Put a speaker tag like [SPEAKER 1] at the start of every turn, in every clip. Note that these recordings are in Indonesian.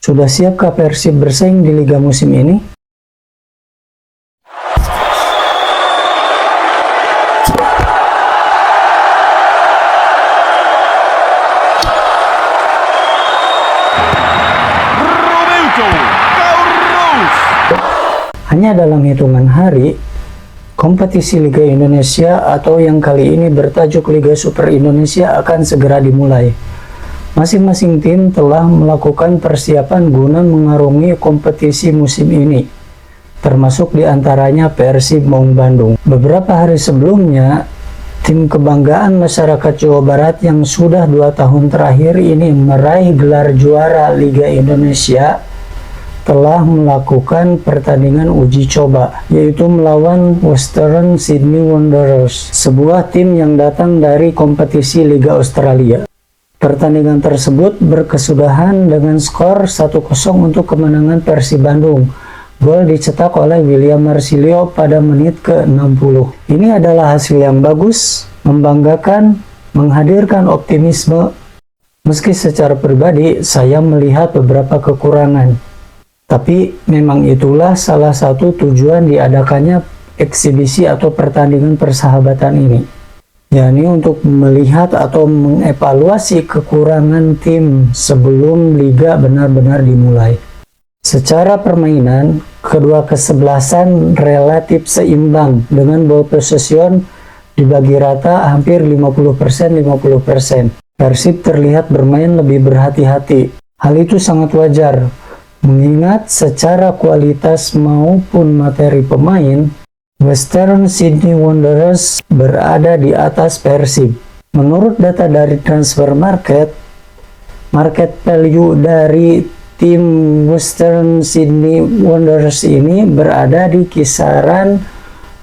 [SPEAKER 1] Sudah siapkah Persib bersaing di Liga musim ini? Hanya dalam hitungan hari, kompetisi Liga Indonesia atau yang kali ini bertajuk Liga Super Indonesia akan segera dimulai. Masing-masing tim telah melakukan persiapan guna mengarungi kompetisi musim ini, termasuk diantaranya Persib Maung Bandung. Beberapa hari sebelumnya, tim kebanggaan masyarakat Jawa Barat yang sudah 2 tahun terakhir ini meraih gelar juara Liga Indonesia telah melakukan pertandingan uji coba, yaitu melawan Western Sydney Wanderers, sebuah tim yang datang dari kompetisi Liga Australia. Pertandingan tersebut berkesudahan dengan skor 1-0 untuk kemenangan Persib Bandung. Gol dicetak oleh William Marsilio pada menit ke-60. Ini adalah hasil yang bagus, membanggakan, menghadirkan optimisme. Meski secara pribadi saya melihat beberapa kekurangan. Tapi memang itulah salah satu tujuan diadakannya eksibisi atau pertandingan persahabatan ini, yakni untuk melihat atau mengevaluasi kekurangan tim sebelum liga benar-benar dimulai. Secara permainan, kedua kesebelasan relatif seimbang dengan ball possession dibagi rata hampir 50%-50%. Persib terlihat bermain lebih berhati-hati. Hal itu sangat wajar, mengingat secara kualitas maupun materi pemain, Western Sydney Wanderers berada di atas Persib. Menurut data dari transfer market value dari tim Western Sydney Wanderers ini berada di kisaran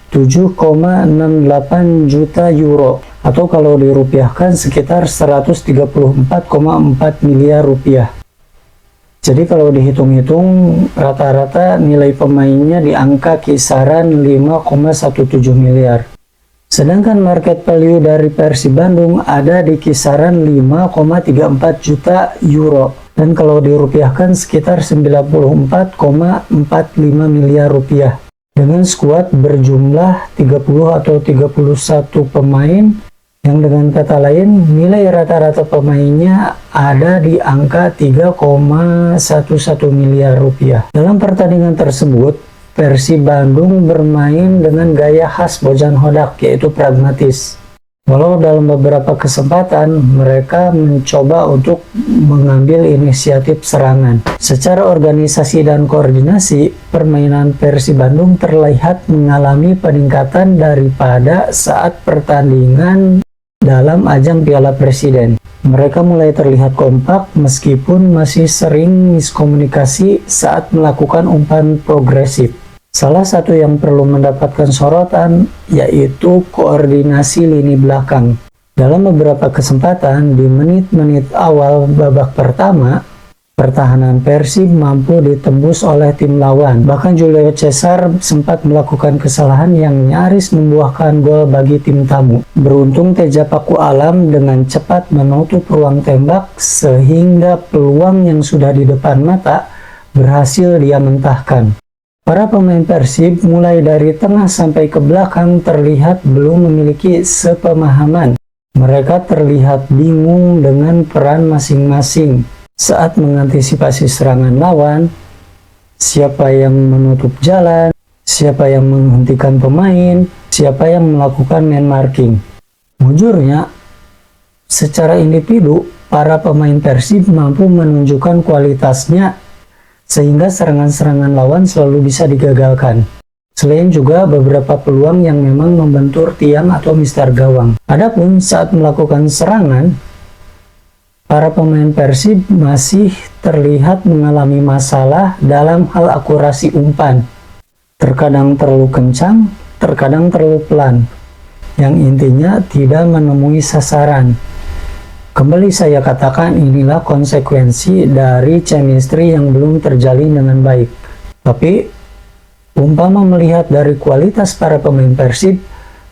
[SPEAKER 1] 7,68 juta euro, atau kalau dirupiahkan sekitar 134,4 miliar rupiah. Jadi kalau dihitung-hitung rata-rata nilai pemainnya di angka kisaran 5,17 miliar. Sedangkan market value dari Persib Bandung ada di kisaran 5,34 juta euro. Dan kalau dirupiahkan sekitar 94,45 miliar rupiah. Dengan skuad berjumlah 30 atau 31 pemain, yang dengan kata lain nilai rata-rata pemainnya ada di angka 3,11 miliar rupiah. Dalam pertandingan tersebut, Persib Bandung bermain dengan gaya khas Bojan Hodak, yaitu pragmatis. Walau dalam beberapa kesempatan mereka mencoba untuk mengambil inisiatif serangan. Secara organisasi dan koordinasi, permainan Persib Bandung terlihat mengalami peningkatan daripada saat pertandingan dalam ajang Piala Presiden. Mereka mulai terlihat kompak meskipun masih sering miskomunikasi saat melakukan umpan progresif. Salah satu yang perlu mendapatkan sorotan yaitu koordinasi lini belakang. Dalam beberapa kesempatan di menit-menit awal babak pertama, pertahanan Persib mampu ditembus oleh tim lawan. Bahkan Julio Cesar sempat melakukan kesalahan yang nyaris membuahkan gol bagi tim tamu. Beruntung Teja Paku Alam dengan cepat menutup ruang tembak sehingga peluang yang sudah di depan mata berhasil dia mentahkan. Para pemain Persib mulai dari tengah sampai ke belakang terlihat belum memiliki sepemahaman. Mereka terlihat bingung dengan peran masing-masing saat mengantisipasi serangan lawan, siapa yang menutup jalan, siapa yang menghentikan pemain, siapa yang melakukan man marking. Mujurnya, secara individu, para pemain Persib mampu menunjukkan kualitasnya sehingga serangan-serangan lawan selalu bisa digagalkan. Selain juga beberapa peluang yang memang membentur tiang atau mistar gawang. Adapun saat melakukan serangan, para pemain Persib masih terlihat mengalami masalah dalam hal akurasi umpan. Terkadang terlalu kencang, terkadang terlalu pelan. Yang intinya tidak menemui sasaran. Kembali saya katakan inilah konsekuensi dari chemistry yang belum terjalin dengan baik. Tapi, umpama melihat dari kualitas para pemain Persib,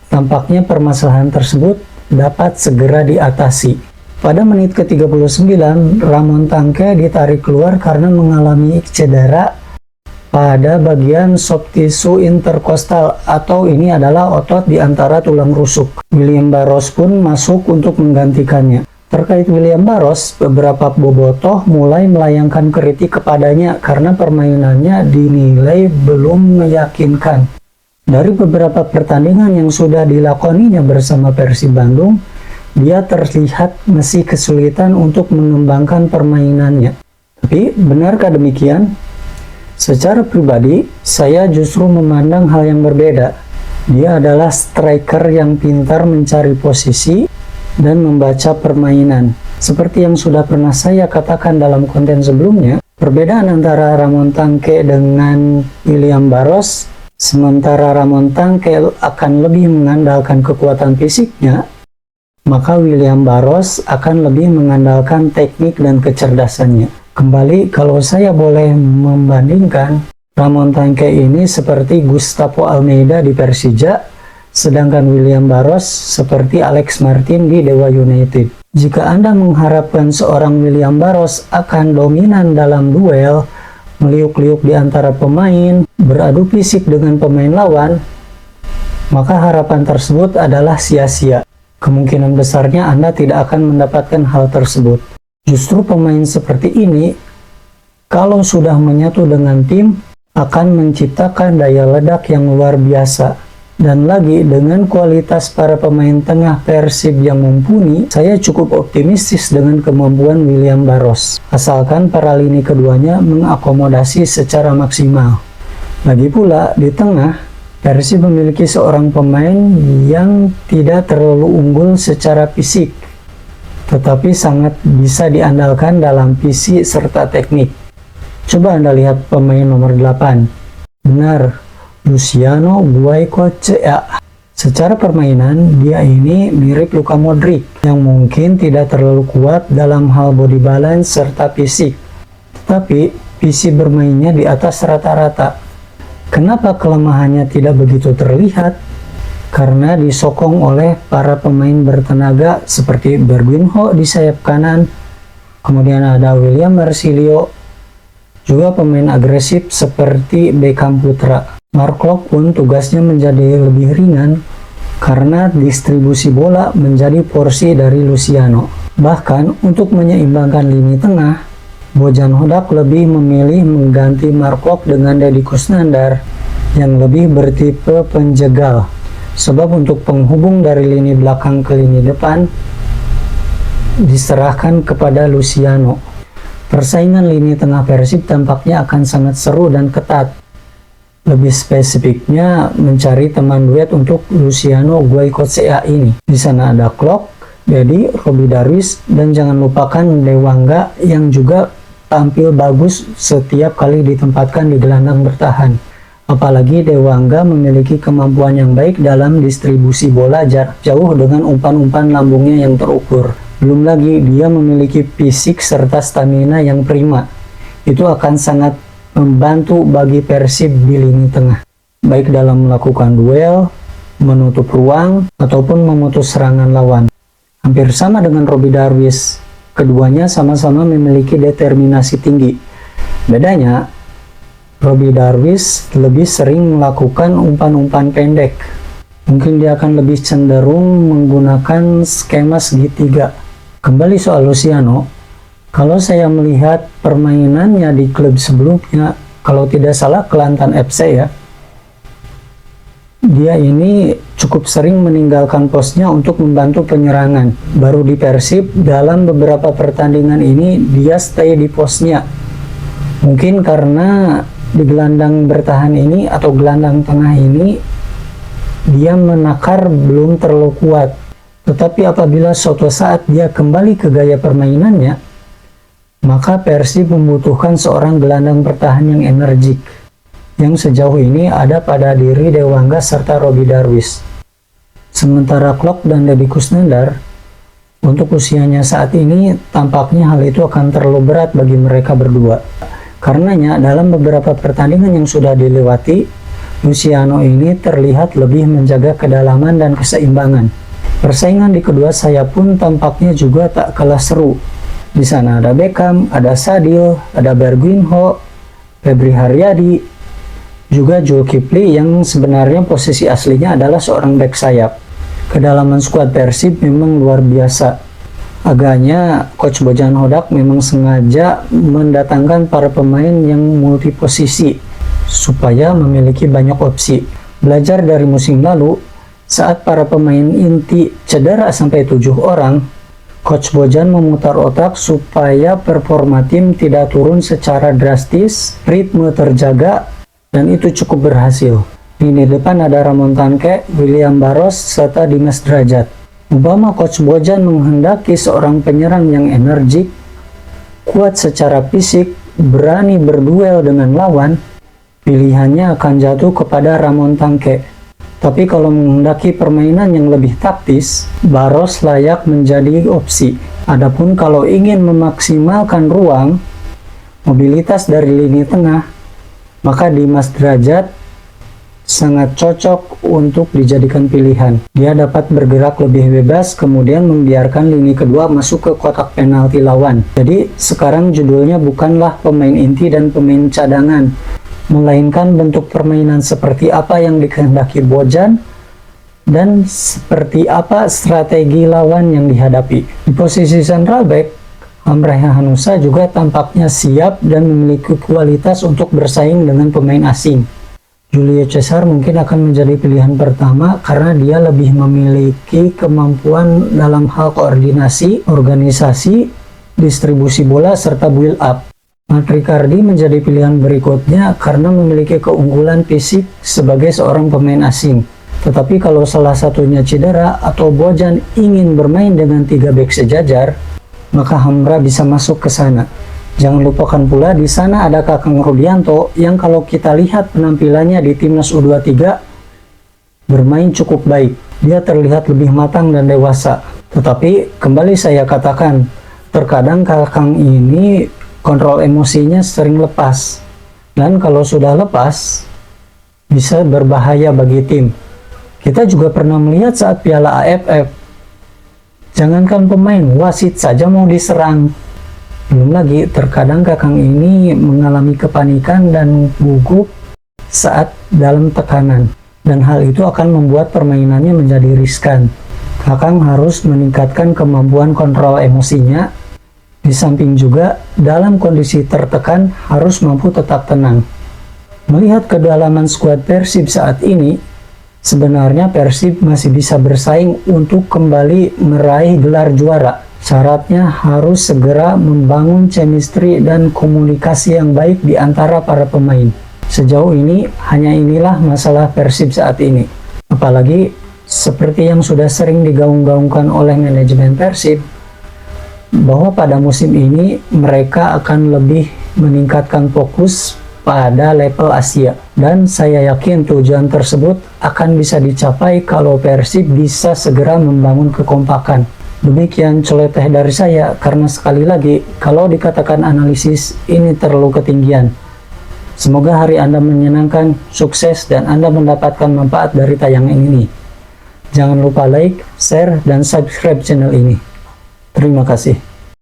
[SPEAKER 1] tampaknya permasalahan tersebut dapat segera diatasi. Pada menit ke-39, Ramon Tanque ditarik keluar karena mengalami cedera pada bagian soft tissue interkostal, atau ini adalah otot di antara tulang rusuk. William Barros pun masuk untuk menggantikannya. Terkait William Barros, beberapa bobotoh mulai melayangkan kritik kepadanya karena permainannya dinilai belum meyakinkan. Dari beberapa pertandingan yang sudah dilakoninya bersama Persib Bandung, dia terlihat masih kesulitan untuk mengembangkan permainannya. Tapi benarkah demikian? Secara pribadi, saya justru memandang hal yang berbeda. Dia adalah striker yang pintar mencari posisi dan membaca permainan. Seperti yang sudah pernah saya katakan dalam konten sebelumnya, perbedaan antara Ramon Tanque dengan William Barros, sementara Ramon Tanque akan lebih mengandalkan kekuatan fisiknya, maka William Barros akan lebih mengandalkan teknik dan kecerdasannya. Kembali, kalau saya boleh membandingkan, Ramon Tanque ini seperti Gustavo Almeida di Persija, sedangkan William Barros seperti Alex Martin di Dewa United. Jika Anda mengharapkan seorang William Barros akan dominan dalam duel, meliuk-liuk di antara pemain, beradu fisik dengan pemain lawan, maka harapan tersebut adalah sia-sia. Kemungkinan besarnya Anda tidak akan mendapatkan hal tersebut. Justru pemain seperti ini, kalau sudah menyatu dengan tim, akan menciptakan daya ledak yang luar biasa. Dan lagi, dengan kualitas para pemain tengah Persib yang mumpuni, saya cukup optimistis dengan kemampuan William Barros, asalkan para lini keduanya mengakomodasi secara maksimal. Lagi pula, di tengah, Persib memiliki seorang pemain yang tidak terlalu unggul secara fisik, tetapi sangat bisa diandalkan dalam visi serta teknik. Coba Anda lihat pemain nomor 8. Benar, Luciano Guaicochea. Secara permainan, dia ini mirip Luka Modric, yang mungkin tidak terlalu kuat dalam hal body balance serta fisik, tapi visi bermainnya di atas rata-rata. Kenapa kelemahannya tidak begitu terlihat? Karena disokong oleh para pemain bertenaga seperti Bergwinho di sayap kanan, kemudian ada William Marsilio, juga pemain agresif seperti Beckham Putra. Mark Klok pun tugasnya menjadi lebih ringan karena distribusi bola menjadi porsi dari Luciano. Bahkan untuk menyeimbangkan lini tengah, Bojan Hodak lebih memilih mengganti Mark Klok dengan Deddy Kusnandar yang lebih bertipe penjegal. Sebab untuk penghubung dari lini belakang ke lini depan diserahkan kepada Luciano. Persaingan lini tengah Persib tampaknya akan sangat seru dan ketat. Lebih spesifiknya mencari teman duet untuk Luciano Guaicochea ini. Di sana ada Klok, Deddy, Robby Darwish, dan jangan lupakan Dewangga yang juga tampil bagus setiap kali ditempatkan di gelandang bertahan. Apalagi Dewangga memiliki kemampuan yang baik dalam distribusi bola jarak jauh dengan umpan-umpan lambungnya yang terukur. Belum lagi dia memiliki fisik serta stamina yang prima. Itu akan sangat membantu bagi Persib di lini tengah, baik dalam melakukan duel, menutup ruang, ataupun memutus serangan lawan. Hampir sama dengan Robby Darwish, keduanya sama-sama memiliki determinasi tinggi. Bedanya, Robby Darwish lebih sering melakukan umpan-umpan pendek. Mungkin dia akan lebih cenderung menggunakan skema segitiga. Kembali soal Luciano, kalau saya melihat permainannya di klub sebelumnya, kalau tidak salah Kelantan FC ya, dia ini cukup sering meninggalkan posnya untuk membantu penyerangan. Baru di Persib, dalam beberapa pertandingan ini dia stay di posnya. Mungkin karena di gelandang bertahan ini atau gelandang tengah ini dia menakar belum terlalu kuat. Tetapi apabila suatu saat dia kembali ke gaya permainannya, maka Persib membutuhkan seorang gelandang bertahan yang energik, yang sejauh ini ada pada diri Dewangga serta Robby Darwish. Sementara Klok dan Deddy Kusnandar, untuk usianya saat ini tampaknya hal itu akan terlalu berat bagi mereka berdua. Karenanya dalam beberapa pertandingan yang sudah dilewati, Luciano ini terlihat lebih menjaga kedalaman dan keseimbangan. Persaingan di kedua sayap pun tampaknya juga tak kalah seru. Di sana ada Beckham, ada Sadio, ada Bergwinho, Febri Haryadi, juga Zulkifli yang sebenarnya posisi aslinya adalah seorang bek sayap. Kedalaman skuad Persib memang luar biasa. Agaknya Coach Bojan Hodak memang sengaja mendatangkan para pemain yang multi posisi supaya memiliki banyak opsi. Belajar dari musim lalu, saat para pemain inti cedera sampai 7 orang, Coach Bojan memutar otak supaya performa tim tidak turun secara drastis, ritme terjaga, dan itu cukup berhasil. Lini depan ada Ramon Tanke, William Barros, serta Dimas Drajat. Umpama Coach Bojan menghendaki seorang penyerang yang energik, kuat secara fisik, berani berduel dengan lawan, pilihannya akan jatuh kepada Ramon Tanke. Tapi kalau menghendaki permainan yang lebih taktis, Barros layak menjadi opsi. Adapun kalau ingin memaksimalkan ruang, mobilitas dari lini tengah, maka Dimas Drajat sangat cocok untuk dijadikan pilihan. Dia dapat bergerak lebih bebas, kemudian membiarkan lini kedua masuk ke kotak penalti lawan. Jadi sekarang judulnya bukanlah pemain inti dan pemain cadangan, melainkan bentuk permainan seperti apa yang dikehendaki Bojan dan seperti apa strategi lawan yang dihadapi. Di posisi central back, Hamrah Hanusa juga tampaknya siap dan memiliki kualitas untuk bersaing dengan pemain asing. Julio Cesar mungkin akan menjadi pilihan pertama karena dia lebih memiliki kemampuan dalam hal koordinasi, organisasi, distribusi bola, serta build up. Matt Ricardi menjadi pilihan berikutnya karena memiliki keunggulan fisik sebagai seorang pemain asing. Tetapi kalau salah satunya cedera atau Bojan ingin bermain dengan 3 bek sejajar, maka Hamra bisa masuk ke sana. Jangan lupakan pula di sana ada Kakang Rudianto yang kalau kita lihat penampilannya di Timnas U23 bermain cukup baik. Dia terlihat lebih matang dan dewasa. Tetapi kembali saya katakan, terkadang Kakang ini kontrol emosinya sering lepas, dan kalau sudah lepas bisa berbahaya bagi tim. Kita juga pernah melihat saat Piala AFF, jangankan pemain, wasit saja mau diserang. Belum lagi terkadang Kakang ini mengalami kepanikan dan gugup saat dalam tekanan, dan hal itu akan membuat permainannya menjadi riskan. Kakang harus meningkatkan kemampuan kontrol emosinya. Di samping juga, dalam kondisi tertekan harus mampu tetap tenang. Melihat kedalaman skuad Persib saat ini, sebenarnya Persib masih bisa bersaing untuk kembali meraih gelar juara. Syaratnya harus segera membangun chemistry dan komunikasi yang baik di antara para pemain. Sejauh ini, hanya inilah masalah Persib saat ini. Apalagi, seperti yang sudah sering digaung-gaungkan oleh manajemen Persib, bahwa pada musim ini mereka akan lebih meningkatkan fokus pada level Asia, dan saya yakin tujuan tersebut akan bisa dicapai kalau Persib bisa segera membangun kekompakan. Demikian celoteh dari saya, karena sekali lagi kalau dikatakan analisis ini terlalu ketinggian. Semoga hari Anda menyenangkan, sukses, dan Anda mendapatkan manfaat dari tayangan ini. Jangan lupa like, share, dan subscribe channel ini. Terima kasih.